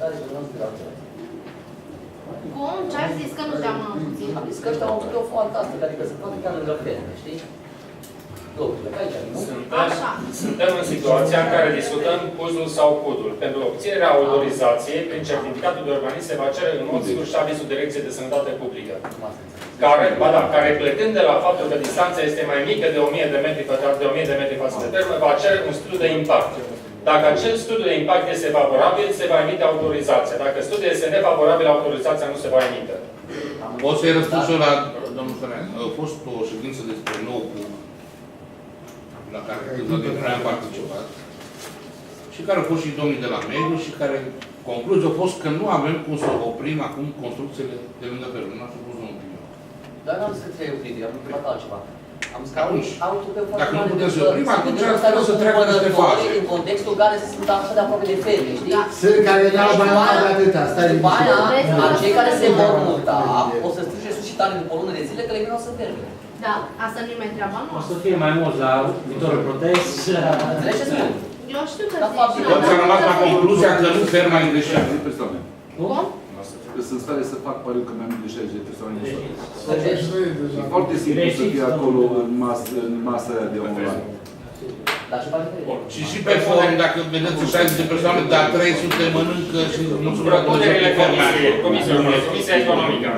solicitare de ordonanță de acțiune. Cum? Ce ai zis? Că nu te-am puțin. Am zis că ăștia au făcut o fantastică, adică se poate chiar lângă ferme, știi? Locurile, pe aici, nu? Suntem în situația în care discutăm cuzul sau cudul. Pentru obținerea autorizației, prin certificatul de organism, se va cere în mod sigur și avizul Direcției de Sănătate Publică. Care plecând de la faptul că distanța este mai mică de 1000 de metri pătrați, de 1000 de metri față de fermă, va cere un studiu de impact. Dacă acel studiu de impact este favorabil, se va emite autorizația. Dacă studiul este nefavorabil, autorizația nu se va emite. O să-i răspund și eu la domnul Sărean. A fost o ședință despre nou cu la care câțiva dintre noi am participat și care au fost și domnii de la mediu și care concluzia a fost că nu avem cum să oprim acum construcțiile de lângă fermă. Nu a spus domnul Piniu. Dar n-am zis că trebuie oprit, am întrebat altceva. Am zis că dacă nu putem să oprim, atunci ar trebui să treacă peste faze. În contextul în care se sunt așa de aproape de ferme, știi? Sunt care n-au mai mult de atâta, stai după aia, cei care se vor muta, o să strige suscitare după o lună de zile că le vină să ferme. Da, asta nu-i mai treaba O noastră. să fie mai mult la viitorul protest. Înțelegi ce spun? Eu știu că Toți am rămas la concluzia că nu ferma e greșeală. Cum? Sunt în stare să fac pariu că mai mult de 60 de persoane nu Deci, e foarte simplu să fie acolo în masa aia de online. dar ce face? Și pe forum, dacă vedeți 60 de persoane, dar 300 mănâncă și nu se vrea Propunerile Comisia Economică.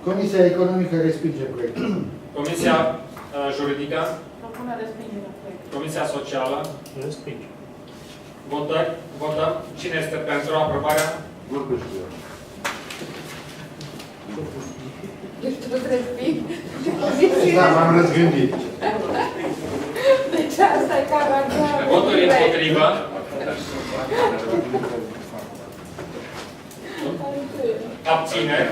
Comisia Economică respinge proiectul. Comisia Juridică. Propune respingerea proiectului. Comisia Socială. Respinge. Votăm. Cine este pentru aprobarea? Vorbește ea. Deci tu resping. Da, m-am răzgândit. Deci asta e caracterul. Voturi împotrivă. Abțineri.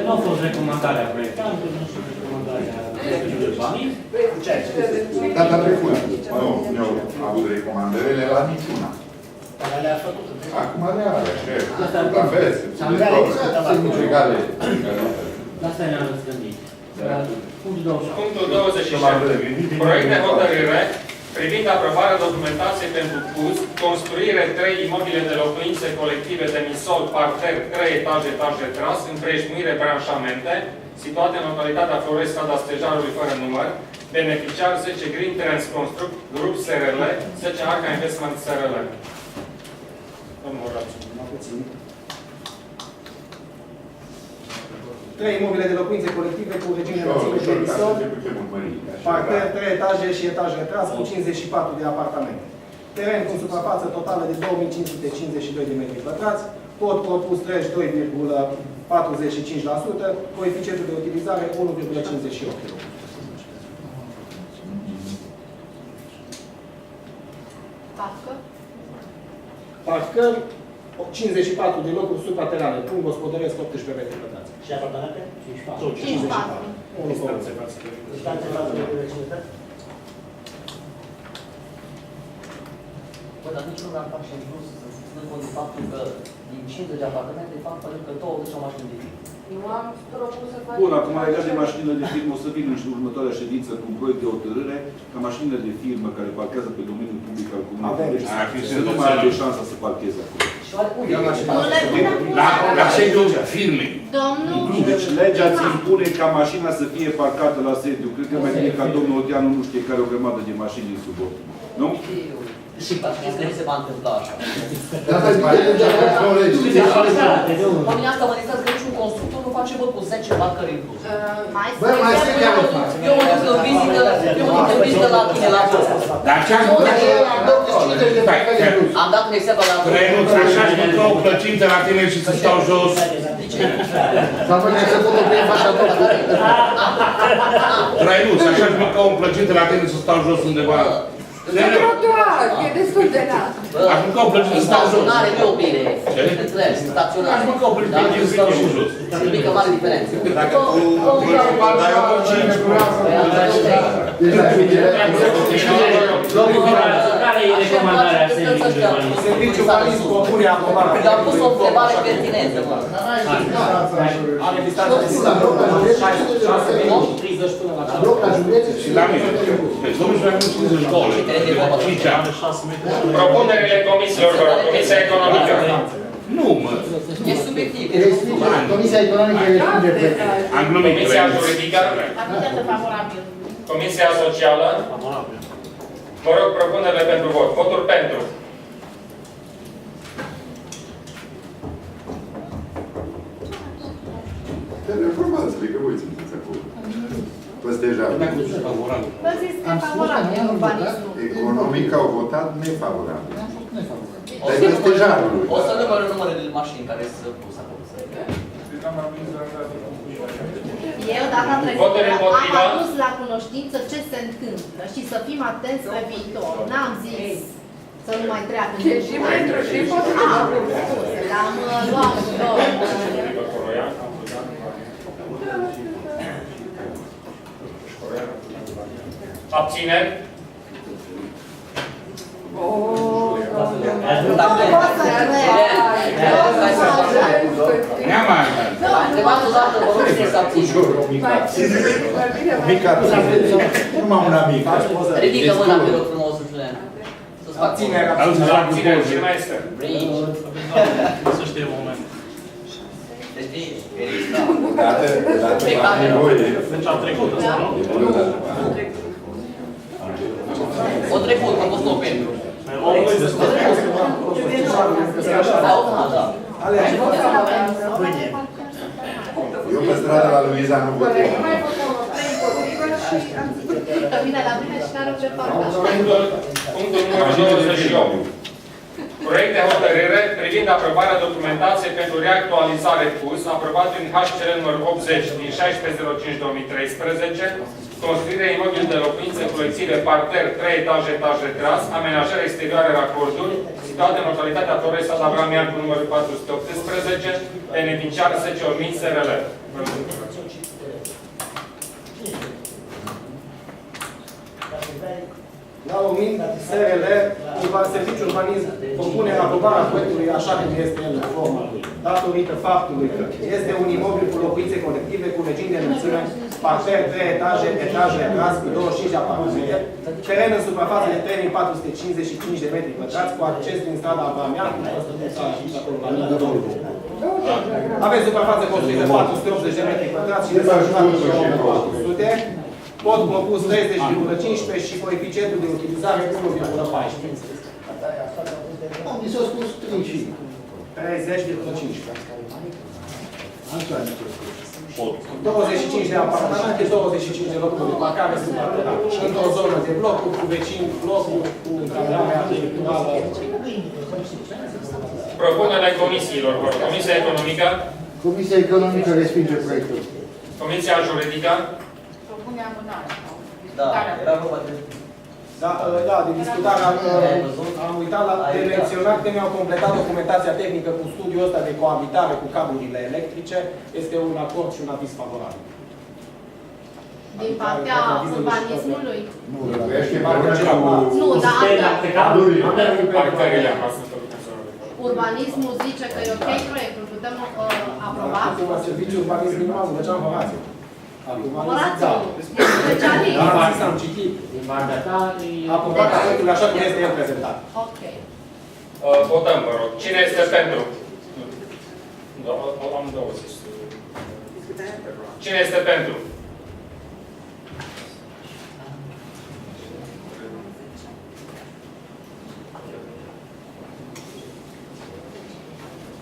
Nu a fost recomandarea proiectului, nu sunt recomandarea banii. Data trecută. Nu, nu au avut recomandările la niciuna. Dar le-a făcut. Acum le are, la fel. S-am realizat. Sunt egale. La asta ne-am răzgândit. Punctul 27. Punctul 27. Proiect de hotărâre privind aprobarea documentației pentru CUZ, construire 3 imobile de locuințe colective de misol, parter, 3 etaje, etaj retras, împrejmuire, branșamente, situate în localitatea Floresc, strada Stejarului fără număr, beneficiar 10 Green Trends Construct, grup SRL, 10 Arca Investment SRL. Domnul Horaciu. 3 imobile de locuințe colective cu regim înălțime de emisor, parter, 3 etaje și etaj retras cu 54 de apartamente. Teren cu suprafață totală de 2552 de metri pătrați, cod propus 32,45%, coeficientul de utilizare 1,58 kg. Parcări, 54 de locuri supraterane, punct gospodăresc 18 metri pătrați. Și apartamente? 54. 54. Distanțe față de vecinătate? Bă, dar niciunul n-ar face în plus să țină cont de faptul că din 50 de apartamente, de fapt, pare că 20 au mașini de firmă. Eu am propus să fac... Bun, acum legat de mașinile de firmă, o să vină în următoarea ședință cu un proiect de hotărâre ca mașinile de firmă care parchează pe domeniul public al comunei să nu mai aibă șansa să parcheze acolo. Și oare unde? La sediul firmei. Domnul... Deci legea ți impune ca mașina să fie parcată la sediu. Cred că mai bine ca domnul Oteanu nu știe care o grămadă de mașini în subordine. Nu? Și știți că nu se va întâmpla așa. Asta e legea care colegi. Oamenii asta mă distrați că niciun constructor nu face bă cu 10 bacări în plus. Bă, mai sunt care fac. Eu mă duc în vizită la tine la asta. Dar ce-am Am dat un exemplu la... Trăinuț, așa-și mâncă o plăcintă la tine și să stau jos. S-a făcut să fotografie în fața tot. Trăinuț, așa-și mâncă o plăcintă la tine să stau jos undeva. Pe trotuar, e destul de lat. Aș mânca o plăcintă să stau jos. Staționare, nu e oprire. Înțelegi, staționare. Aș mânca o plăcintă să stau jos. E mică mare diferență. Dacă tu... Care e recomandarea serviciului urbanism? Serviciul urbanism propune aprobarea. Dar am pus o întrebare pertinentă, mă. Are distanță de 30 până la 50. Și la mine. Deci, domnul Julian, 52. 5 ani. Propunerile comisiilor, vă rog. Comisia Economică. Nu, mă. E subiectiv. Comisia Economică respinge proiectul. Am glumit. Comisia Juridică. Absentă favorabil. Comisia Socială. Vă rog propunerile pentru vot. Voturi pentru. Informați-le că voi sunteți acolo. Păstejabil. Vă zis că e favorabil urbanismul. Economic au votat nefavorabil. Dar păstejarului. O să numără numărele de mașini care sunt puse acolo. Eu, data Voturi trecută, am împotriva. adus la cunoștință ce se întâmplă și să fim atenți pe viitor. N-am zis să nu mai treacă E și pentru și împotriva. L-am luat cu două. Abțineri. Ne-am mai Întrebați odată, vă rog să abțin. Mica, numai una mică. Ridică mâna, pe rog frumos, Julian. Să-ți fac Abținere. Abțineri. Cine mai este? Să știe momentul. Deci, Dată nevoie. Deci am trecut ăsta, nu? o trecut, am fost nou pentru. Da. Eu pe strada la Luiza nu votez. Că vine la mine și n-are unde parca. Punctul numărul 28. Proiect de hotărâre privind aprobarea documentației pentru reactualizare PUS, aprobat prin HCR numărul 80 din 16.05.2013, construirea imobil de locuințe cu lățire parter, 3 etaje, etaj retras, amenajare exterioare racorduri, situate în localitatea Torrei Sat Abramian cu numărul 418, beneficiar SC Ormin SRL. La Omin, SRL, Serviciul Urbanism propune aprobarea proiectului așa cum este el în forma lui, datorită faptului că este un imobil cu locuințe colective cu regim de înălțime, parter, 3 etaje, etaj retras cu 25 apartamente, teren în suprafață de 3455 de metri pătrați, cu acces din strada Abramian, avem suprafață construită 480 de metri pătrați și de 400. Pod propus 30,15 și coeficientul de utilizare 1,14. Mi s-a spus 30. 30,15. 25 de apartamente, 25 de locuri de parcare supraterate. Într-o zonă de blocuri, cu vecini, blocuri, cu camerame arhitecturală. Propunerea comisiilor. Comisia Economică. Comisia Economică respinge proiectul. Comisia Juridică. Propune amânare. Da, era vorba de... Da, de discutare am uitat de menționat că mi-au completat documentația tehnică cu studiul ăsta de coabitare cu cablurile electrice. Este un acord și un aviz favorabil. Din partea urbanismului? Nu, Nu, dar Parcările. urbanismul zice că e ok proiectul, putem aproba? Acum, serviciul urbanism nu am văzut Horațiu. Horațiu, e specialist. Am citit. Din partea ta, Aprobarea proiectului așa cum este el prezentat. Ok. Votăm, vă rog. Cine este pentru? Am două zis. Cine este pentru?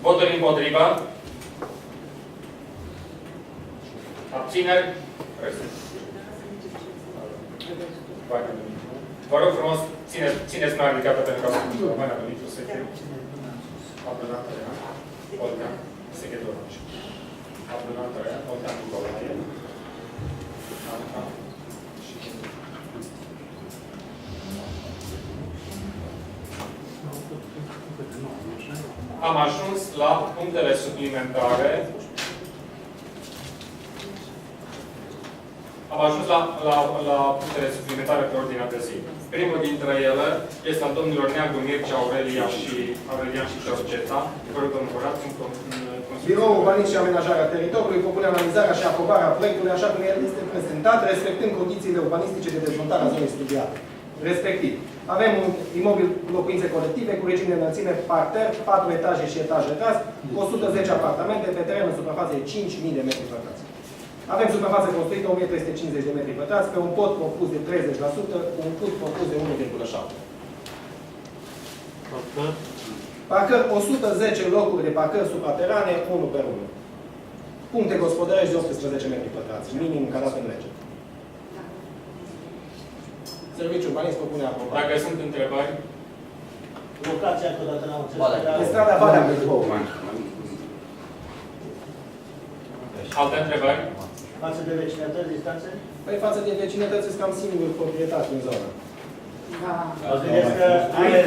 Voturi împotriva? Abțineri? Vă rog frumos, țineți mâna ridicată pentru ca să mâna Dumitru să fie apărătoarea, Olga, Seghedoruș. Apărătoarea, Olga Nicolae. Am ajuns la punctele suplimentare Am ajuns la punctele suplimentare pe ordinea de zi. Primul dintre ele este al domnilor Neagu, Mircea, Aurelian și Georgeta. Vă rog, domnul Horaț, Biroul Urbanism și Amenajarea Teritoriului propune analizarea și aprobarea proiectului așa cum el este prezentat, respectând condițiile urbanistice de dezvoltare a zonei studiate. Respectiv, avem un imobil cu locuințe colective cu regim de înălțime parter, 4 etaje și etaj retras, 110 apartamente pe teren în suprafață de 5.000 de metri pătrați. Avem suprafață construită 1.350 de metri pătrați pe un pod propus de 30%, cu un pod propus de 1,7. Parcări 110 locuri de parcări supraterane, 1 pe 1. Puncte gospodărești de 18 metri pătrați, minim cadastru în lege. Serviciul urbanist propune aprobare. Dacă sunt întrebări, Locația, că dată n-am înțeles. Pe strada Valea Bălbău. alte întrebări? Față de vecinătăți, distanțe? Păi față de vecinătăți sunt cam singur proprietate în zonă. Mă gândesc că are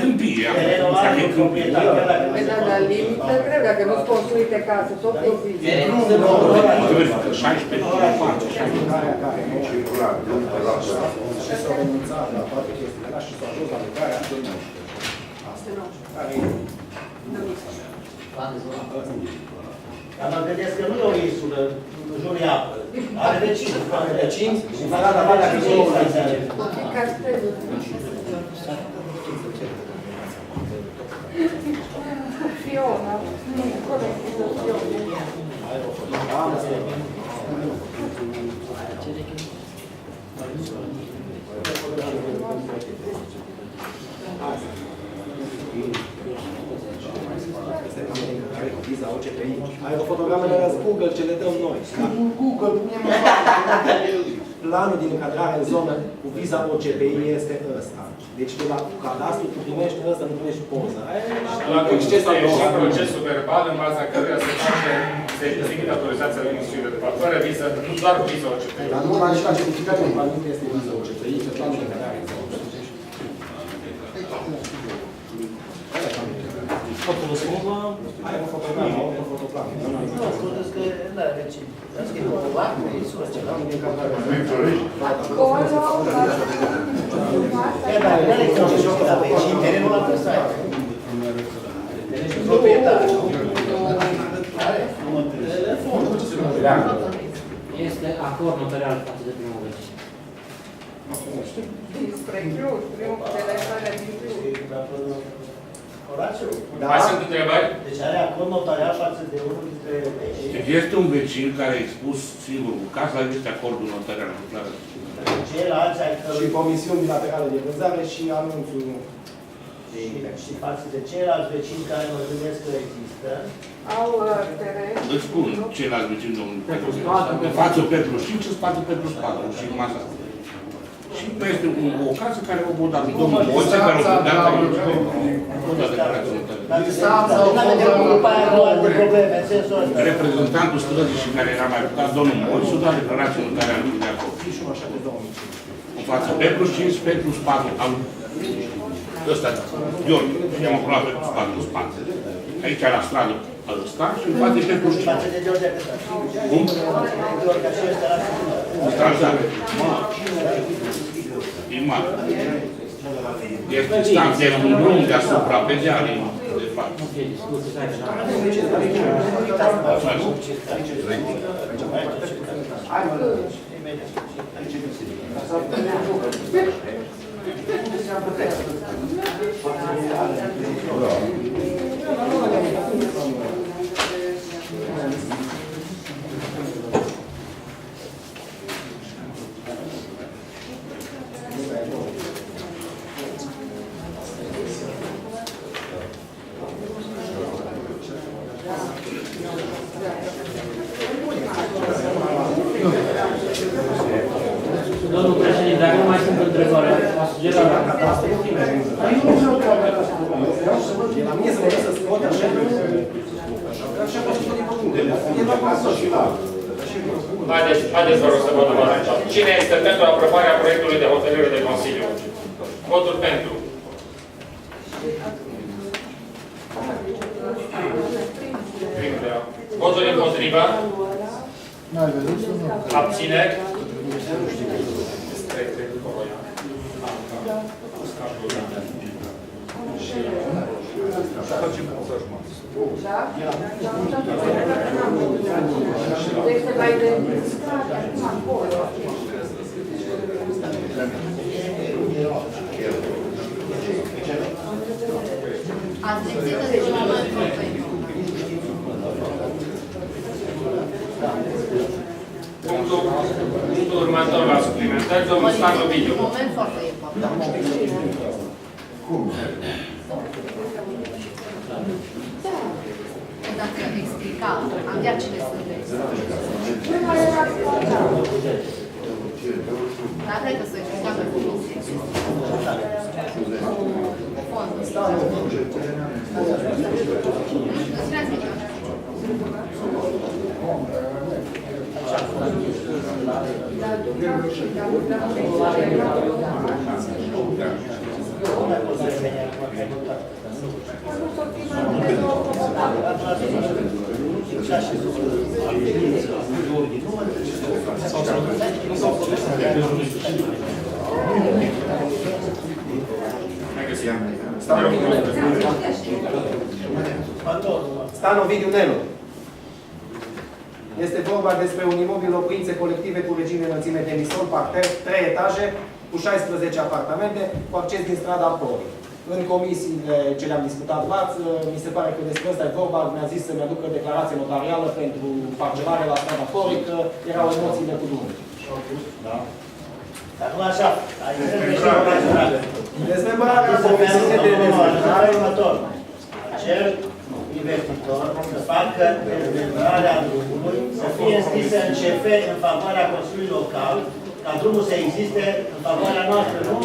terenul are proprietate. Păi da, dar limită greu, dacă nu-ți construite casă, tot propriu. Nu, 16 Care nu circular, și s-au renunțat la toate chestiile alea și s-au ajuns la lucrarea asta. Care e? Dar mă gândesc că nu e o insulă, în jur e apă. Are vecini. Are vecini și Valea Valea Bălbău. Fiona, nu colectiv Viza OCPI. Aerofotogramele alea sunt Google, ce le dăm noi. Google, Planul din încadrare în zonă cu viza OCPI este ăsta. Deci de la cadastru tu primești ăsta, nu primești poza. La există și procesul verbal în baza căruia se face certificat autorizația de emisiune de fapt, fără viză, nu doar cu viză OCPI. Dar nu mai și la certificatul în planul este viza OCPI, că planul din încadrare este OCPI. Ai un fotogram, au un fotoplan. Este acord notarial față de primul vecin. Spre Cluj, primul telefon din Cluj. Horațiu? Mai sunt întrebări? Deci are acord notarial față de unul dintre vecini. Deci este un vecin care a expus singur cu casa, este acordul notarial. Ceilalți ai Și comisiuni bilaterale de vânzare și anunțul. Și față de ceilalți vecini care mă gândesc că există. Au teren. Îți spun ceilalți vecini, domnul Petru. Față Petru 5 și spate Petru 4 și masa. Și mai este o casă care o votat cu domnul Moise, care o votat reprezentantul străzii și care era mai votat, domnul Moise, o dat declarație notarială de acolo. În față Petru 5, Petru 4, al ăsta, Gheorghe, i-am acolo la Petru 4 în spate. Aici la stradă ăsta și în față Petru 5. Față de George cât Cum? George și ăsta la Stradă. E mare. Este distanță, este un drum deasupra, pe dealii, de fapt. Domnul președinte, dacă nu mai sunt întrebări, a sugerat la catastru. La mine să mă duc să scot așa. Haideți, vă rog să vă dăm. Cine este pentru aprobarea proiectului de hotărâre de Consiliu? Voturi pentru. Voturi împotriva. Abțineri. Deci se va identifica acum acolo. Ați lipsit într-un moment Punctul următor la suplimentări, domnul Stanu Ovidiu. un moment foarte important. Cum? Dacă explica, am vrea cine sunt. Nu mai era asta. Dar cred că s-o explica pe comisie. Fondul. Spuneați mică. Stan Ovidiu Nelu. Este vorba despre un imobil locuințe colective cu regim de înălțime de misol, parter, 3 etaje, cu 16 apartamente, cu acces din strada Pori. În comisiile ce le-am discutat marți, mi se pare că despre ăsta e vorba, mi-a zis să-mi aducă declarație notarială pentru parcelare la strada Pori, că erau emoțiile cu drumul. Da. Acum așa, ai dezmembrare. Dezmembrarea comisiei de dezmembrare. Următor. Cer investitor să facă dezmembrarea drumului, să fie înscrisă în CF în favoarea Consiliului Local, ca drumul să existe în favoarea noastră, nu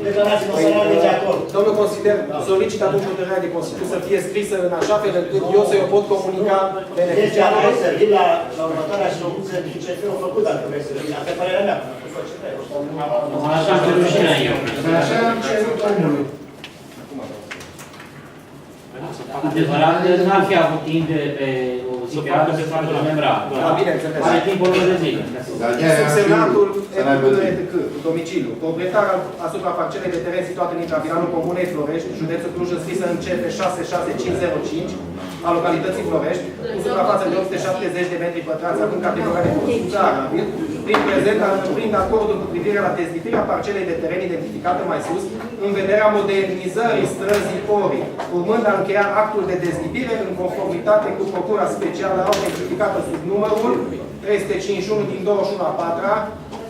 declarații notariale de acord. Domnul consilier, solicit atunci hotărârea de Consiliu să fie scrisă în așa fel încât eu să o pot comunica beneficiarului. Deci, să vii la următoarea ședință din CF-ul făcut, dacă vrei să vii. Asta e părerea mea. Așa am cerut și eu. Așa am cerut omului. Adevărat, n-ar fi avut timp pe o zi pe altă să facă dezmembrare. Da, bine, înțeles. Are timp o lună de zile. Subsemnatul ETC, domiciliu, proprietar asupra parcelei de teren situat în intravilanul Comunei Florești, județul Cluj, înscrisă în CF 66505 a localității Florești, cu suprafață de 870 de metri pătrați, având categoria de construcție arabil, prin prezent prind acordul cu privire la dezlipirea parcelei de teren identificată mai sus, în vederea modernizării străzii Pori, urmând a încheia actul de dezlipire în conformitate cu procura specială autentificată sub numărul 351 din 21 a 4-a,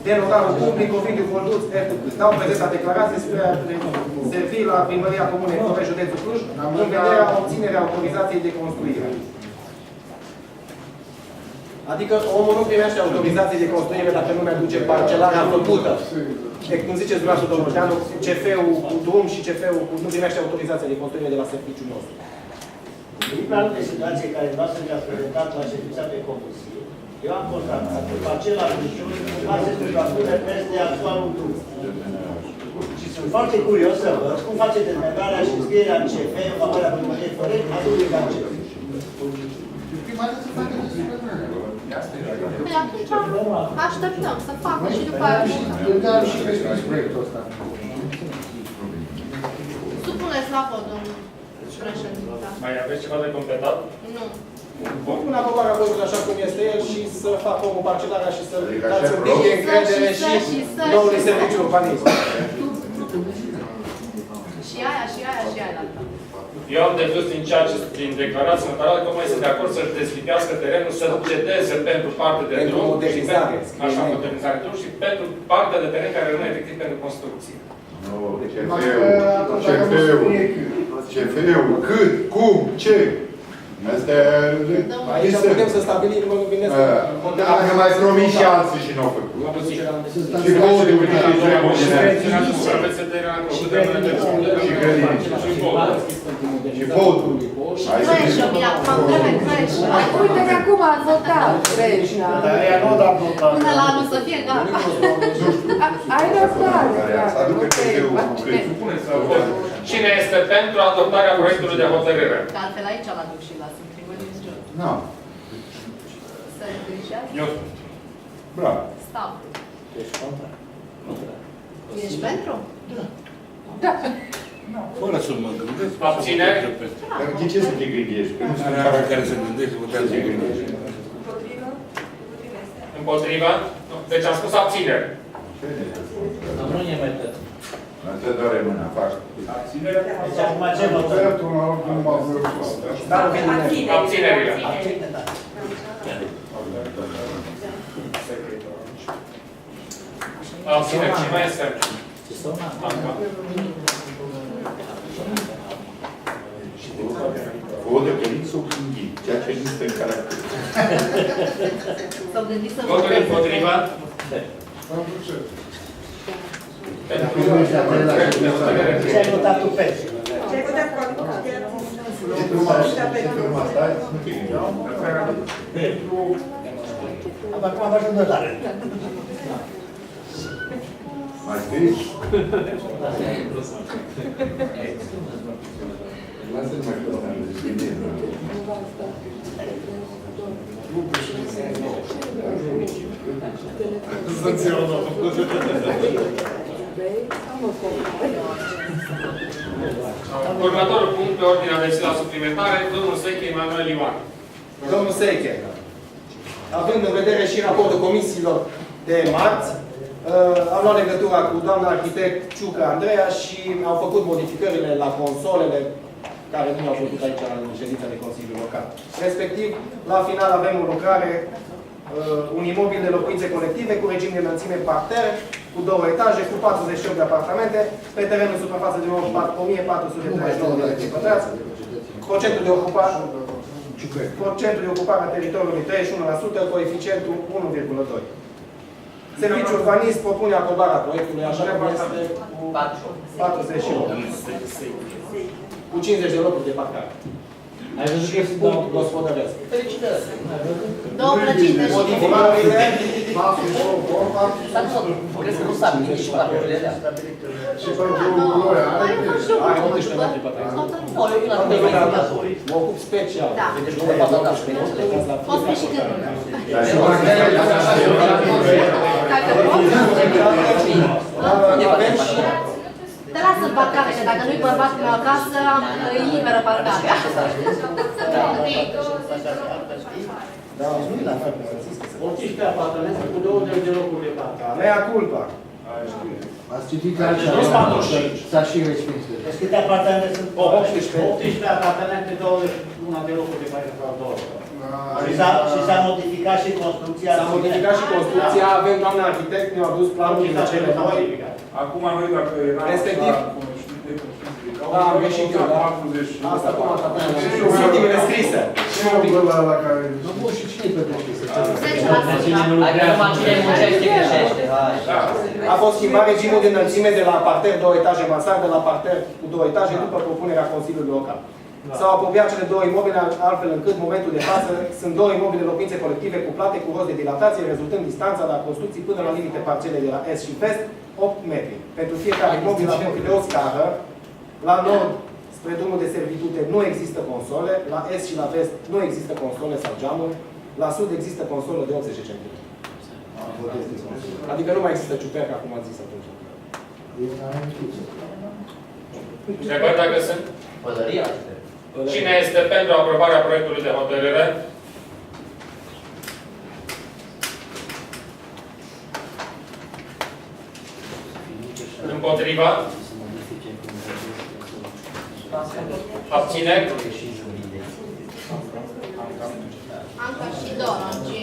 de notarul public Ovidiu Volduț, RTP. Dau prezenta declarație spre a servi la Primăria Comunei Florești, județul Cluj, în vederea obținerea autorizației de construire. Adică omul nu primește autorizație de construire dacă nu mi-aduce parcelarea făcută. Deci, cum ziceți dumneavoastră, domnul Teanu, CF-ul cu drum și CF-ul nu primește autorizație de construire de la serviciul nostru. În planul de situație care noastră ne-a prezentat la ședința pe comisie, eu am constatat că parcela Clujul face suprapunere peste actualul drum. Și sunt foarte curios să văd cum face dezmembrarea și înscrierea în CF în favoarea Primăriei Florești, atunci ca CF. Păi atunci așteptăm să facă și după aia Dar și respins proiectul ăsta. supuneți la vot, domnul președinte. Mai aveți ceva de completat? Nu. Pun aprobarea votului așa cum este el și să facă omul parcelarea și să dați un pic de încredere și noului serviciu urbanism. Și aia, și aia, și aia. Eu am dedus din declarația notarială că mai sunt de acord să-și deslipească terenul, să cedeze pentru parte de drum, așa, modernizare de drum și pentru partea de teren care rămâne efectiv pentru construcție. CF-ul, cât, cum, ce? Astea... Aici putem să stabilim, mă gândesc. Dacă mai promis și alții și n-au făcut. Și podul și drumul și și podul. Creșă, mi acum vreme creșă. Uite că acum ați votat, Creșna. Până la anul să fie gata. Ai răbdare, Cine este pentru adoptarea proiectului de hotărâre? Că altfel aici l aduc și la sunt primării în jur. Nu. Să îngrijează? Eu. Bravo. Stau. Ești contra? Ești pentru? Da. Fără să mă gândesc. Abțineri? Dar de ce să te gândești? Că nu sunt Are care se gândește, votează să gândește. Împotriva? Nu. Deci am spus abțineri. Nu e metod. Nu te doare mâna, faci. Deci acum ce votăm? Abținerile. Abține, da. Abțineri. Ce mai este? Anca. O de părinți s-o gândi, ceea ce nu este în caracter. S-au gândit să Voturi împotriva? Ce ai votat tu pe? Ce ai votat cu acum? Ce frumos stai, nu te gândești. Acum am ajuns de la rând. Mai scris? Lasă-l mai pe ăsta, deci gândesc. Următorul punct pe ordinea de zi la suplimentare, domnul Seche Emanuel Ioan. Domnul Seche, având în vedere și raportul comisiilor de marți, am luat legătura cu doamna arhitect Ciucă Andreea și au făcut modificările la consolele care nu au făcut aici în ședința de Consiliul Local. Respectiv, la final avem o lucrare, un imobil de locuințe colective cu regim de înălțime parter, cu 2 etaje, cu 48 de apartamente, pe terenul suprafață de 1439 de metri pătrați. Procentul de ocupare a teritoriului 31%, coeficientul 1,2. Serviciul urbanist propune aprobarea proiectului, așa cum este cu 48. Cu 50 de locuri de parcare. Ai văzut Și punct gospodăresc. Felicitări! două plăcinte și Modificările, Dar nu, crezi că nu s-a gândit și placurile alea? Și pentru noi, are 18 metri pătrați. Nu, eu vin la comunitatea. Mă ocup special. Da. Deci nu vă fac acasă, pe poți fi și când. Avem și Te lasă în parcare, că dacă nu-i bărbatul meu acasă, îi liberă parcarea. da, nu la fel, că zis că se 18 apartamente cu 20 de locuri de parcare. mea culpa. Ați citit Nu sunt 45. S-a și respins. Deci câte apartamente sunt? 18. 18 apartamente, 21 de locuri de parcare sau 2. Și s-a modificat și construcția. S-a modificat și construcția, avem doamna arhitect, ne-au adus planurile de cele noi. Acum noi dacă eram Respectiv. Da, am greșit eu, da. Asta cum a tratat. Ultimele scrise. Nu bun, și cine plătește? 10%. Hai că numai cine muncește greșește, hai. A fost schimbat regimul de înălțime de la parter 2 etaje mansardă la parter cu 2 etaje după propunerea Consiliului Local. S-au apropiat cele 2 imobile, altfel încât, în momentul de față, sunt 2 imobile de locuințe colective cuplate cu rost de dilatație, rezultând distanța la construcții până la limite parcele de la est și vest, 8 metri. Pentru fiecare imobil avem câte o scară. La nord, spre drumul de servitute, nu există console. La est și la vest nu există console sau geamuri. La sud există consolă de 80 cm. Adică nu mai există ciuperca, cum ați zis atunci. Și văd dacă sunt. Pălăria. Cine este pentru aprobarea proiectului de hotărâre? Împotriva? Abțineri? Anca și Doronci.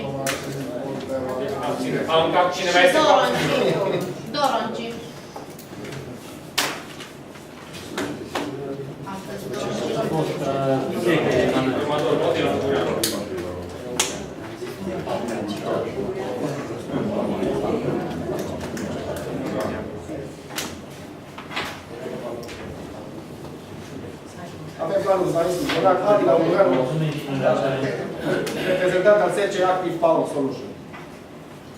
Anca, cine mai Și este? Doronci. Astăzi Doronci. Următorul vot e la Ungureanu. Avem planul urbanist zonal Adi la Ungureanu, reprezentant al SECE Active Power Solution.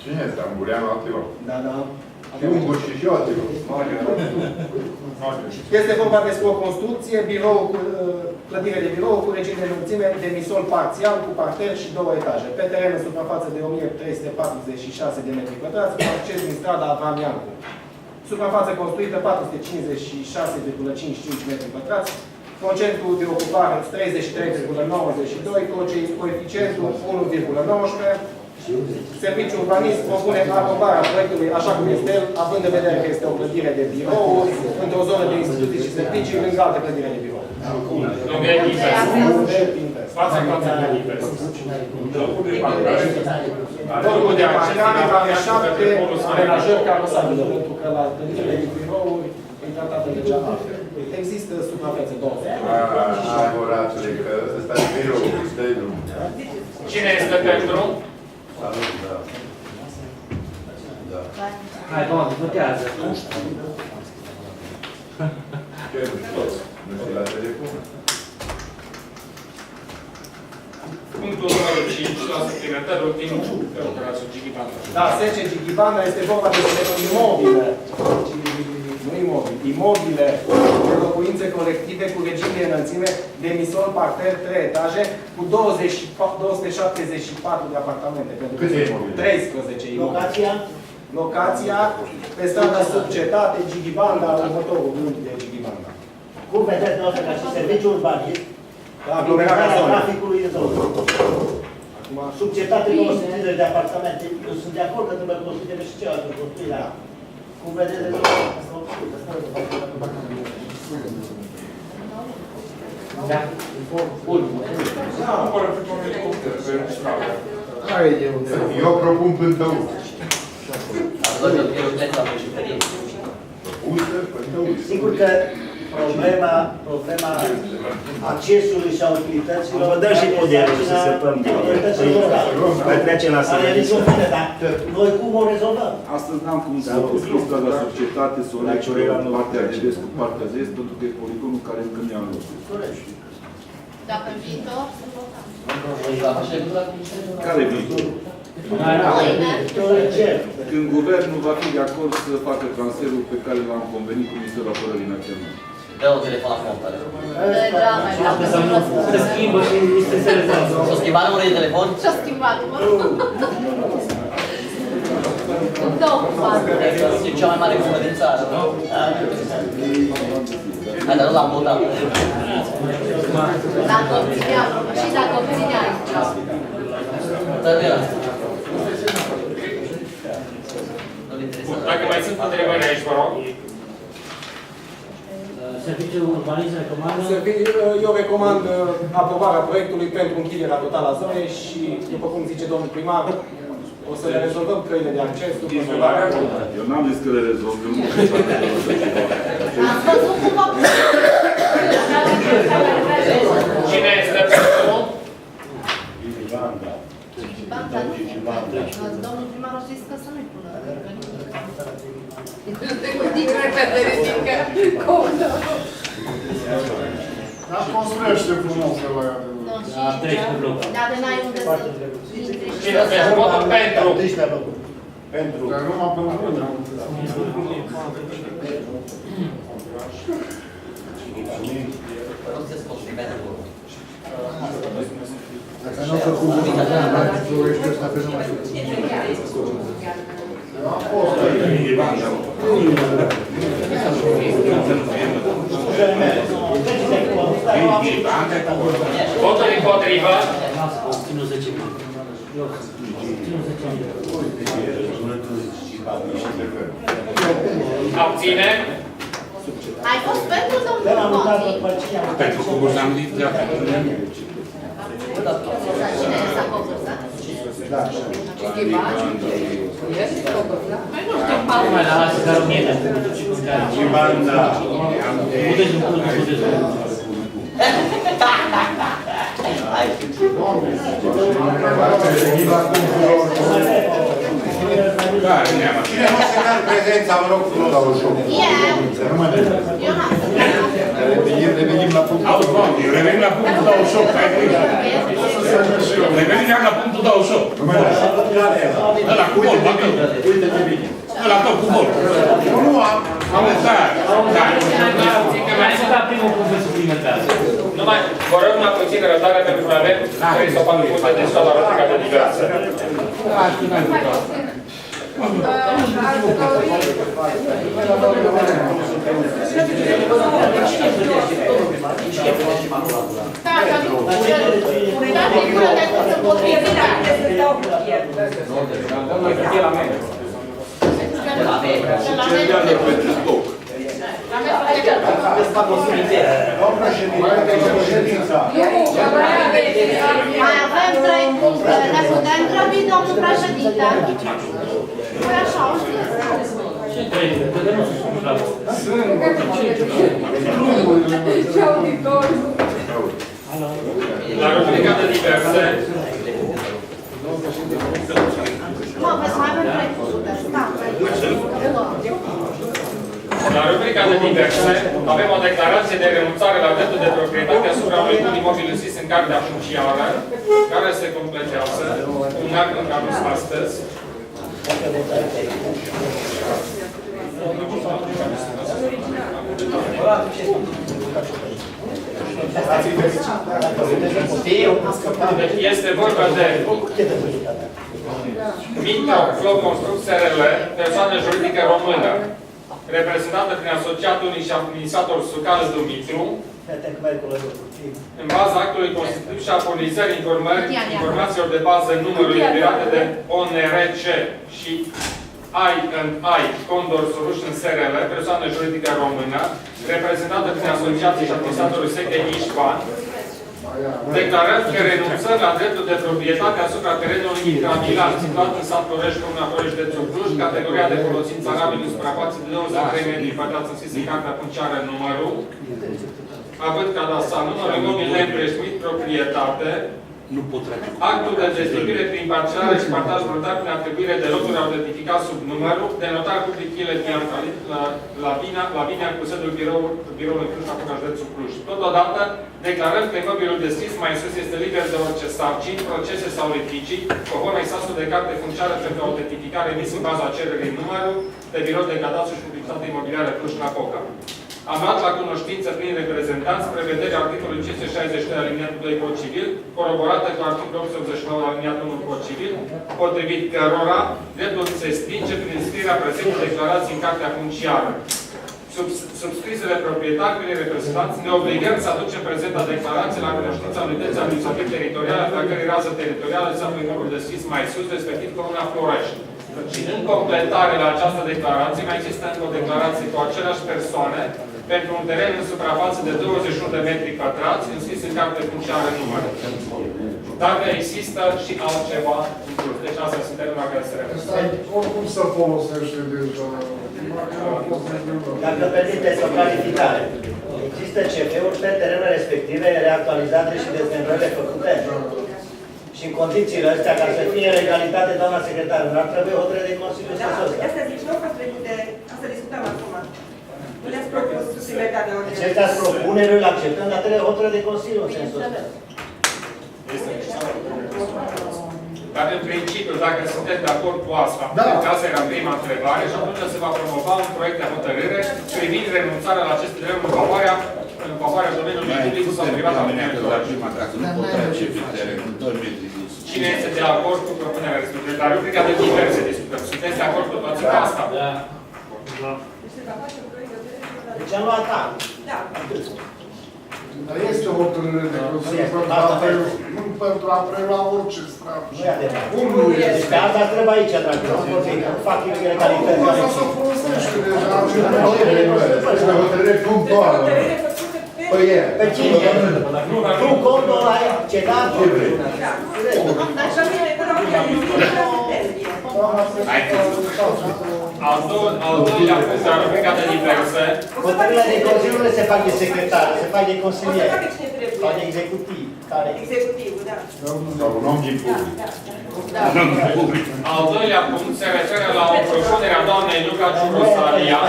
Cine este? Ambuleanu Atilo? Da, da. Și Ungur și eu Atilo. Este vorba despre o construcție, clădire de birou cu regim de înălțime de misol parțial, cu parter și 2 etaje. Pe teren în suprafață de 1346 de metri pătrați, cu acces din strada Avram Iancu. Suprafață construită 456,55 m2, procentul de ocupare 33,92, coeficientul 1,19. Serviciul urbanist propune aprobarea proiectului așa cum este el, având în vedere că este o clădire de birouri, într-o zonă de instituții și servicii, lângă alte clădire de birouri. Lângă invers. Fața de invers. Locul de parcare are 7 amenajări carosabile, pentru că la clădirile de birouri e tratată legea altfel. Există suprafețe 200. Adoratele, că ăsta e birou, stai drum. Cine este pentru? Salut, da. Hai, doamne, votează. Ce toți? Nu știu la telefon? Punctul numărul 5, la suplimentarul din operațiul Gigibanda. Da, 10 Gigibanda este vorba despre imobile. Nu imobile. Imobile de locuințe colective cu regim de înălțime, demisor, parter, 3 etaje, cu 274 de apartamente. Câte imobile? 13 imobile. Locația? Locația pe strada Subcetate, Gigibanda, următorul grup de Gigibanda. Cum vedeți noastră ca și serviciu urbanist, aglomerarea zonei. traficului în zonă. Sub cetate 250 de apartamente, eu sunt de acord că trebuie construite și celelalte construirea. Cum vedeți Da. Eu propun Pântău. Sigur că problema accesului și a utilităților... Vă dă și puterea să se pământ. Mai trecem la serviciu. Noi cum o rezolvăm? Astăzi n-am cum să spun că la societate să o lege partea de vest cu partea de est, pentru că e poligonul care încă nu i-a luat. Dacă în viitor, să votăm. Care viitor? Când guvernul va fi de acord să facă transferul pe care l-am convenit cu Ministerul Apărării Naționale. Dă un telefon acum, tare. Se schimbă și se selezează. S-a schimbat numărul de telefon? Ce-a schimbat? Două fază. E cea mai mare cumă din țară. Hai, dar nu l-am votat. Dacă obținea, și dacă obținea aici. Tărbia. Dacă mai sunt întrebări aici, vă rog. Serviciul urbanism recomandă? Eu recomand aprobarea proiectului pentru închiderea totală a zonei și, după cum zice domnul primar, o să le rezolvăm căile de acces după rezolvarea. Eu n-am zis că le rezolvăm. Am văzut cum va Cine este pentru? Gigibanda nu e. Domnul primar a zis că să nu-i pună. Din repede ridică codă. Dar construiește frumos că la ea de Nu, și... Da, treci cu blocul. Dar de n-ai unde să... Cine este votul pentru? Pentru. Dar numai până acum. Nu se scopți pentru. Dacă nu o făcut dacă florește ăsta pe numai. Votul împotrivă. Ținu 10 minute. Abține. Ai fost pentru domnul Conti? Pentru că vă am zis de acum. Cine s-a concursat? Da. Păi nu știu, Paul. Mai la asta care o mie de Gibanda. puteți nu puteți. Hai. Care ne-am Cine nu se dă prezența, vă rog, nu dau ușor. Eu n-am. Revenim la punctul. Auzi, doamne, revenim la punctul 28, hai grijă. Revenim la punctul 28. Ăla cu gol, băcă. Uite-te bine. Ăla tot cu gol. Nu am. Auzi, da. Mai sunt la primul punct de suplimentar. Numai, vă rog mai puțin răbdare pentru că avem 3 sau 4 puncte de sol la rubrica de diverse. Da, că nu. Da, figură de cum se potrivită. Mai avem 3 puncte. Ne putem grăbi, domnul președinte? Păi așa, au scris. Ce auditor! La rubrica de diverse, Mă, vezi, mai avem 3 puncte. la rubrica de diverse, avem o declarație de renunțare la dreptul de proprietate asupra unui bun imobil înscris în cartea funciară, care se completează un act în cadrul astăzi. Este vorba de Microflow SRL, persoană juridică română, reprezentată prin asociatul și administrator Sucal Dumitru, în baza actului constitutiv și a furnizării informațiilor de bază numărul eliberate de ONRC și I&I Condor Solution SRL, persoană juridică română, reprezentată prin asociații și administratorul Seche Ișvan, declarăm că renunțăm la dreptul de proprietate asupra terenului intravilan situat în sat Florești, Comuna Florești de Cluj, categoria de folosință arabil în suprafață de 23 metri pătrați înscris în cartea funciară numărul, având cadastral numărul imobil neîmprejmuit proprietate, actul de destituire prin parcelare și partaj voluntar prin atribuire de locuri autentificat sub numărul, de notar public Iletian la Vinea cu sediul biroului Cluj, la județul Cluj. Totodată, declarăm că imobilul descris mai sus este liber de orice sarcini, procese sau litigii, conform exasul de carte funciară pentru autentificare emis în baza cererii numărul de birou de cadastru și publicitate imobiliară Cluj-Napoca. Am luat la cunoștință prin reprezentanți prevederea articolului 562 aliniatul 2 Cod Civil, coroborată cu articolul 889 aliniatul 1 Cod Civil, potrivit cărora dreptul se stinge prin înscrierea prezentului declarației în cartea funciară. Subscrisele proprietari prin reprezentanți ne obligăm să aducem prezenta declarație la cunoștința unității administrative teritoriale, la cărei rază teritorială se află numărul descris mai sus, respectiv Comuna Florești. Și în completare la această declarație mai există încă o declarație cu aceleași persoane pentru un teren în suprafață de 21 de metri pătrați, înscris în carte funciară număr. Dacă există și altceva în plus. Deci astea sunt terenul la care se referă. Oricum se folosește deja. Dacă permiteți o clarificare, există CF-uri pe terenul respective, reactualizate și dezmembrările făcute? Și în condițiile astea, ca să fie în legalitate, doamna secretară, nu ar trebui hotărâre de Consiliu în sensul ăsta? Asta zici, nu a fost trecute, asta discutăm acum. Nu le-ați propus suplimentar de ordine. Deci astea propuneri, îl acceptăm, dar trebuie hotărâre de Consiliu în sensul ăsta. Dar în principiu, dacă sunteți de acord cu asta, pentru că asta era prima întrebare și atunci se va promova un proiect de hotărâre privind renunțarea la aceste terenuri în favoarea domeniului public sau privat al Cine este de acord cu propunerea respectivă? La rubrica de diverse discutăm. Sunteți de acord cu toții cu asta? Da. Deci am luat A. Da. Dar este o hotărâre de Consiliu pentru a prelua orice strat. Nu e adevărat. Cum nu este? Deci pe asta trebuie aici, dragă. Nu fac ilegalități. Cum asta se folosește deja? Este o hotărâre punctuală. Păi e. Pe cine? Nu condul ăla e cedat? Așa vine, până la Al doilea punct la rubrica de diverse. Hotărârile de Consiliu nu se fac de secretar, se fac de consilier. O să facă cine trebuie. Sau de executiv. Executivul, da. Sau un om din public. Al doilea punct se referă la o propunere a doamnei Luca Ciurosalia,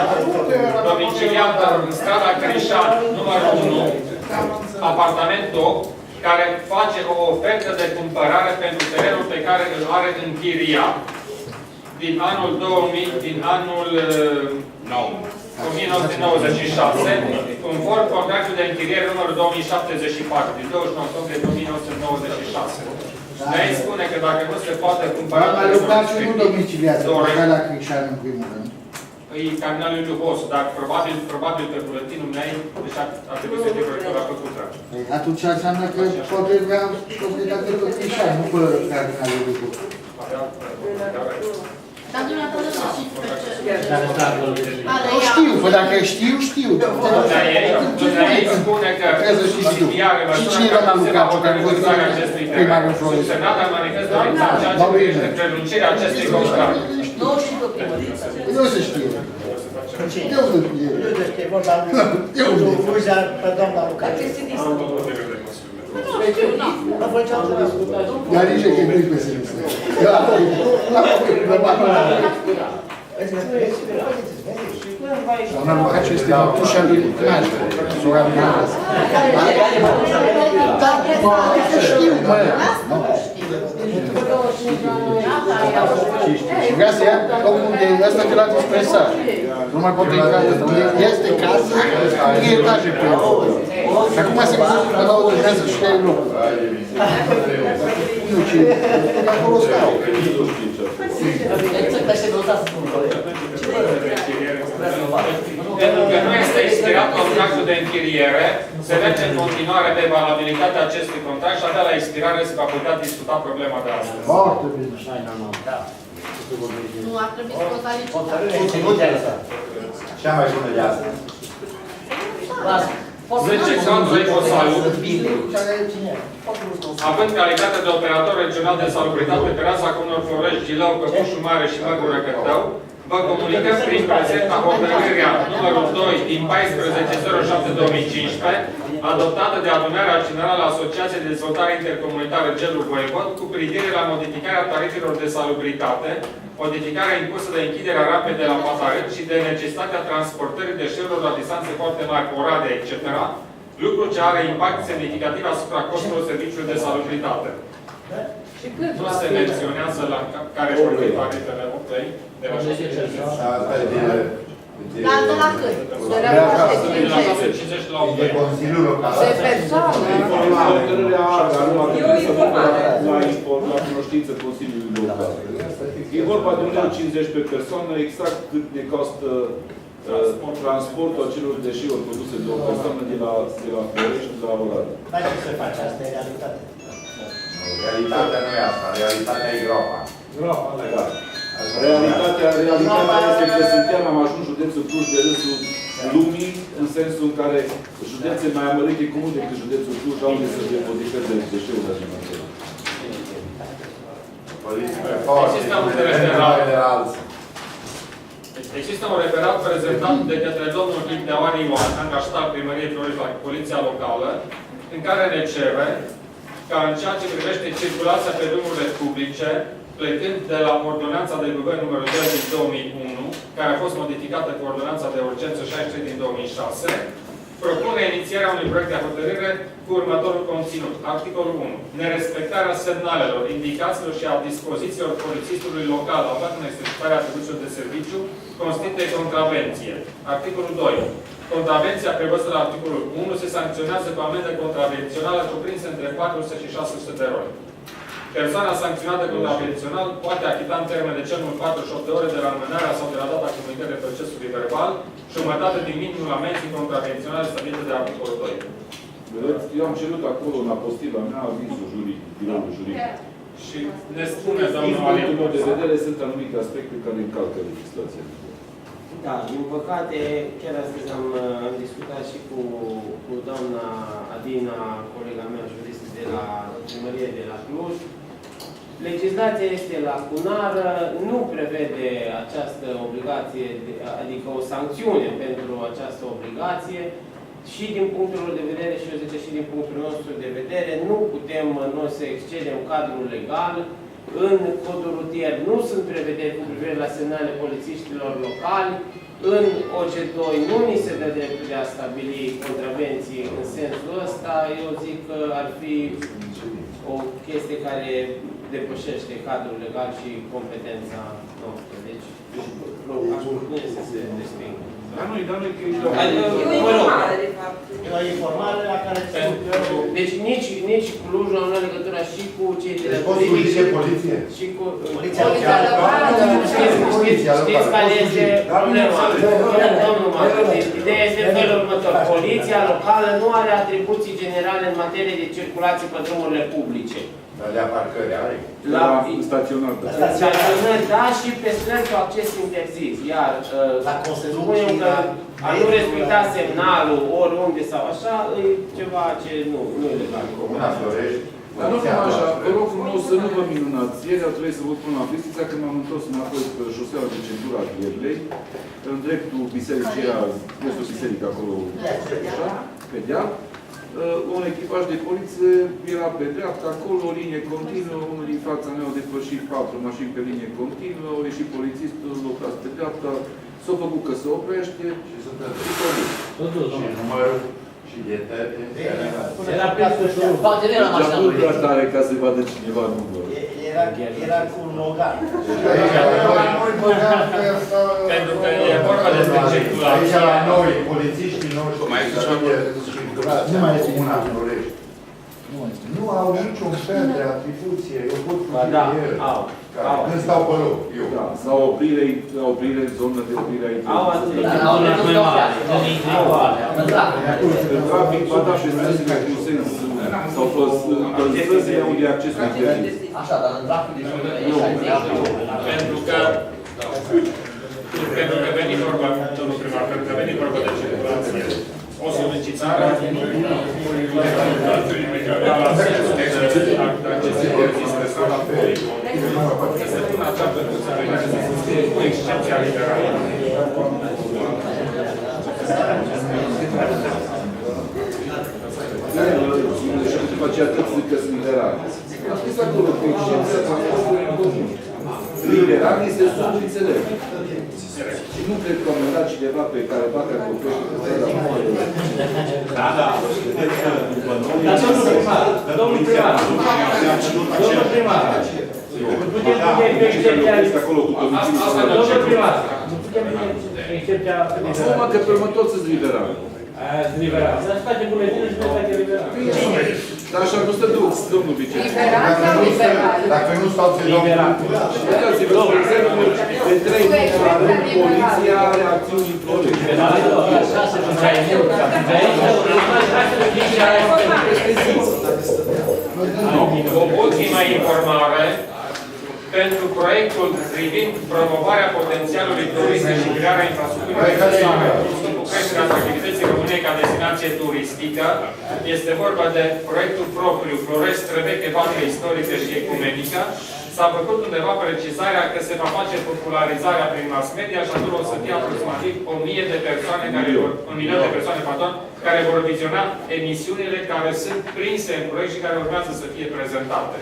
domiciliată în strada Crișan, numărul 1, apartament 8, care face o ofertă de cumpărare pentru terenul pe care îl are închiriat din anul 2000, din anul 1996, conform contractul de închiriere numărul 2074, din 29 octombrie 1996. Ne spune că dacă nu se poate cumpăra... Doamna Lucaciu nu domiciliază, pe la Crișan în primul rând. E caminalul lui Hosu, dar probabil că buletinul meu, deci ar trebui să fie proiectul la făcut. Atunci înseamnă că poate vrea proprietate pe Crișan, nu pe caminalul lui Hosu. Dar dumneavoastră nu știți pe ce... Dacă stă acolo. Nu știu, că dacă știu, știu. Dumnezeu spune că subsidiarele Și cine doamna Lucaciu, care văd primarul Florescu? Semnata manifest dorința în ceea ce privește prelungirea acestui contract. Nu știu că primărița. Nu se știe. Eu nu știu. Nu știu, vorba lui Fuzia pe doamna Lucaciu. Nu făceam să discutăm. Dar nici că nu-i pe sine. Doamna Lucaciu este mătușa lui Nașă. Sora mea. Da, știu, mă. Și vrea să ia locul de ăsta de la dispersare. Nu mai poate intra ăsta. Unde este casa, 3 etaje pe el. Acum se găsește că la o durează și pe locul. Nu, ce? Acolo stau. Exact așa că o să spun. Pentru că nu este expirat contractul de închiriere, se merge în continuare pe valabilitatea acestui contract și abia la expirare se va putea discuta problema de astăzi. Foarte bine. Nu ar trebui să poți Cea mai bună de asta. 10 cazuri Ecosalu, având calitatea de operator regional de salubritate pe raza comunelor Florești, Gilău, Căpușul Mare și Măgură Cătău, vă comunicăm prin prezenta hotărârea numărul 2 din 14.07.2015, adoptată de adunarea generală a Asociației de Dezvoltare Intercomunitară Gelul Voievod, cu privire la modificarea tarifelor de salubritate, modificarea impusă de închiderea rampei de la Pataret și de necesitatea transportării deșeurilor la distanțe foarte mari, Oradea, etc., lucru ce are impact semnificativ asupra costurilor serviciului de salubritate. Nu se menționează la care vor fi tarifele optei de la 650. Dar de la cât? De la 650 la 8. Se persoană. La cunoștință Consiliului Local. E vorba de 1,50 pe persoană, exact cât ne costă transportul acelor deșeuri produse de o persoană de la Florești la Oradea. Dar ce se face? Asta e realitate. Realitatea nu e asta, realitatea e groapa. Groapa, legal. Realitatea este că suntem, am ajuns județul Cluj de râsul lumii, în sensul în care județe mai amărâte comune decât județul Cluj au unde să depoziteze deșeuri alimentare. Există un referat prezentat de către domnul Deoan Ioan, angajat al Primăriei Florești la Poliția Locală, în care ne cere ca în ceea ce privește circulația pe drumurile publice, plecând de la ordonanța de guvern numărul 2 din 2001, care a fost modificată cu ordonanța de urgență 63 din 2006, propune inițierea unui proiect de hotărâre cu următorul conținut. Articolul 1. Nerespectarea semnalelor, indicațiilor și a dispozițiilor polițistului local aflat în exercitarea atribuțiilor de serviciu constituie contravenție. Articolul 2. Contravenția prevăzută la articolul 1 se sancționează cu amendă contravențională cuprinsă între 400 și 600 de RON. Persoana sancționată contravențional poate achita în termen de cel mult 48 de ore de la înmânarea sau de la data comunicării procesului verbal, jumătate din minimul amenzii contravenționale stabilite de articolul 2. Vedeți, eu am cerut acolo în apostila mea avizul juridic, biroul juridic. Și ne spune, domnul Din Alin, punctul de vedere, sunt anumite aspecte care încalcă legislația. Da, din păcate, chiar astăzi am discutat și cu doamna Adina, colega mea, jurist de la primărie de la Cluj. Legislația este lacunară, nu prevede această obligație, adică o sancțiune pentru această obligație și din punctul lor de vedere, și eu zic și din punctul nostru de vedere, nu putem noi să excedem cadrul legal. În codul rutier nu sunt prevederi cu privire la semnale polițiștilor locali. În OG2 nu ni se dă dreptul de a stabili contravenții în sensul ăsta. Eu zic că ar fi o chestie care depășește cadrul legal și competența noastră. Deci, aș propune să se respingă. Dar nu-i că e o informare, de fapt. E o informare la care Deci nici Clujul nu are legătură și cu cei de la Deci postul zice poliție? și cu Poliția știți care este problema? Domnul Marcu, ideea este în felul următor. Poliția locală nu are atribuții generale în materie de circulație pe drumurile publice. Dar de aparcări are? La staționar, da. Staționări, da, și pe străzi cu acces interzis. Iar spunem că a nu respecta semnalul oriunde sau așa, e ceva ce nu e legal. Comuna Florești. Dar nu numai așa, vă rog frumos să nu vă minunați. Ieri a trebuit să vă pun la Bistrița când m-am întors înapoi pe șoseaua de centura Gherlei, în dreptul bisericii, este o biserică acolo, așa, pe deal. Un echipaj de poliție era pe dreapta, acolo, o linie continuă, unul din fața mea a depășit 4 mașini pe linie continuă, au ieșit polițistul, locați pe dreapta, s-a făcut că se oprește și s-a Totul, și numărul și dietate. Era pe sfârșit. Poate nu era mașina lui. prea tare ca să vadă cineva numărul. Era cu un Logan. Pentru că e vorba despre circulație. Aici la noi, polițiștii noștri, nu mai este Comuna Florești. Nu au niciun fel de atribuție, eu pot fi el. Când stau pe loc, eu. Da, sau oprire în zonă de oprire aici. Au atribuții mai mari, în trafic, ba da, și în sens, sau pe străzi unde e accesul interzis. Așa, dar în trafic de Pentru că veni vorba, domnul primar, pentru că veni vorba de circulație, o solicitare să pun acea percuție cu excepția liberală. Și după aceea tot zic că sunt liberali. Am spus acolo că excepția transportului în comun. Liberal este subînțelept. Și nu cred că a dat cineva pe care bate acopește pe stradă. Da, da. Dar domnul primar, domnul primar, putem pune pe excepția... Acolo cu Domnul primar, putem pune excepția... Acum că pe urmă toți sunt liberali. Aia sunt liberali. Să face buletinul și nu face liberal. Dar așa nu stă domnul vice. Dacă nu stau ți Uitați-vă, spre exemplu, de 3 ani, poliția are acțiuni în Florești. O ultimă informare pentru proiectul privind promovarea potențialului turistic și crearea infrastructurii necesare cu scopul creșterea atractivității României ca destinație turistică. Este vorba de proiectul propriu Florești, Străveche, Vată istorică și ecumenică. S-a făcut undeva precizarea că se va face popularizarea prin mass media și atunci o să fie aproximativ 1.000 de persoane care vor, 1 milion de persoane, pardon, care vor viziona emisiunile care sunt prinse în proiect și care urmează să fie prezentate.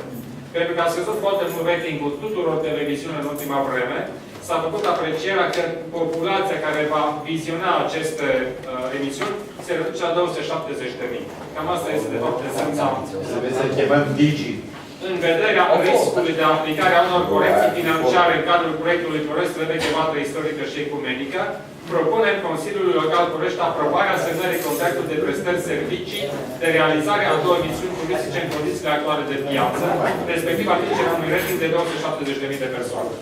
Pentru că a scăzut foarte mult ratingul tuturor televiziunilor în ultima vreme, s-a făcut aprecierea că populația care va viziona aceste emisiuni se reduce la 270.000. Cam asta este, de fapt, esența. Să chemăm Digi. În vederea riscului de aplicare a unor corecții financiare în cadrul proiectului Florești, Străveche, Vată istorică și ecumenică, propunem Consiliului Local Florești aprobarea semnării contractului de prestări servicii de realizare a 2 misiuni turistice în condițiile actuale de piață, respectiv atingerea unui rating de 270.000 de persoane.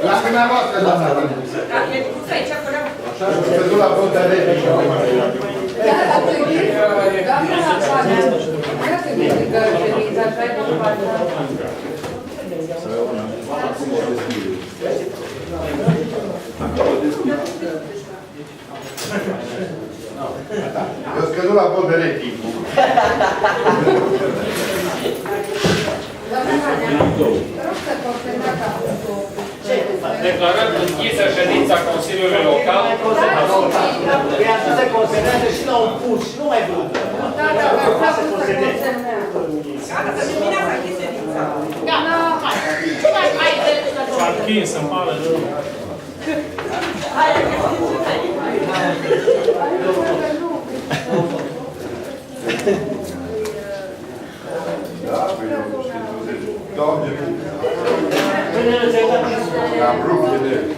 La dumneavoastră, doamna Dinu. Așa, să duc la Pontea Rege. Eu scăzut la Pontea Rege timpul. Declarăm închisă ședința Consiliului Local. Păi atunci se consemnează și la un punct și nu mai vrut. Da, se consemnează. Gata, să dimineața închis ședința. Gata, hai. Ce mai ai de să S-a închis în pală. Hai, Da, păi eu știu, Doamne, am rupt de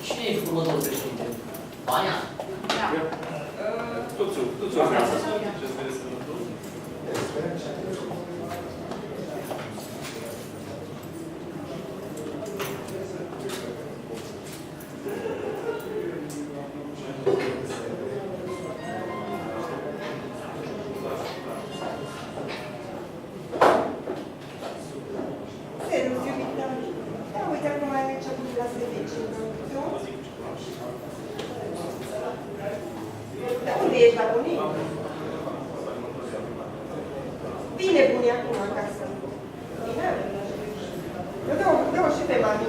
Cine e următorul președinte? Baia? Da. Toți Servus, iubita. Da, uite, acum ai început la serviciu. Da, unde ești la bunii? Bine, bunii, acum acasă. Bine? Eu dă-o și pe mami.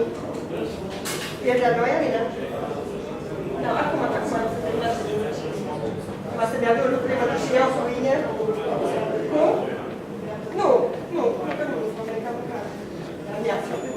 Ești la noi, Alina? Da, acum să terminat serviciu. Acum să ne-a două lucruri, mă duc și iau cu mine. Cum? Nu, că nu, mă plecam în care. La viață.